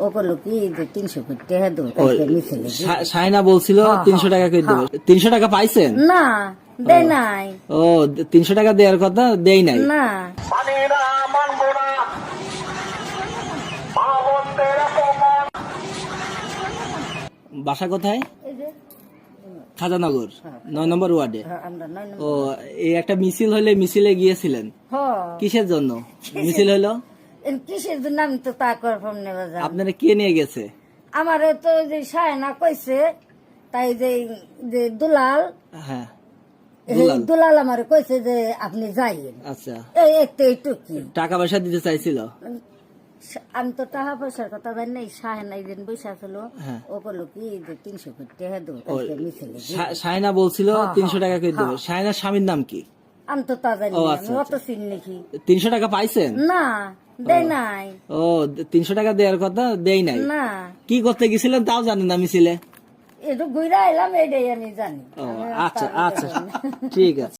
ও বললো কি যে 300 কোটি টাকা দেবো কালকে মিছিলে সাইনা বলছিল হ্যাঁ, 300 টাকা করে দেবো। 300 টাকা পাইছেন? না দেয় নাই। ও 300 টাকা দেওয়ার কথা দেই নাই। না বাসা কোথায়? এই যে খাজানগর 9 নম্বর ওয়ার্ডে। আমরা 9 ও এই একটা মিছিল হলে মিছিলে গিয়েছিলেন কিসের জন্য? মিছিল হলো কিসের জন্য আমি তো তা করলাম না বাজার। আপনারা কে নিয়ে গেছে? আমারে তো যে সায়না কইছে তাই যে যে দুলাল হ্যাঁ এই দুলাল আমারে কইছে যে আপনি যাইয়েন। আচ্ছা এই এইটুকি টাকা পয়সা দিতে চাইছিল? আমি তো টাকা পয়সার কথা জানি নাই। সাহেনা এই দিন বসে ছিল, হ্যাঁ। ও বললো কি যে 300 কোটি টাকা দেবো কালকে মিছিলে সাইনা বলছিল হ্যাঁ, 300 টাকা করে দেবো। হ্যাঁ। সাইনার স্বামীর নাম কি? আমি তো তা জানি ও, না, আচ্ছা, আমি অত আচ্ছা। চিনি নাকি। 300 টাকা পাইছেন? না দেয় নাই। ও 300 টাকা দেওয়ার কথা দেই নাই। না কি করতে গেছিলেন তাও জানেন না মিছিলে? একটু ঘুরে এলাম, এটাই আমি জানি। ও আমি আর আচ্ছা তা বলতে আচ্ছা পারি না। ঠিক আছে।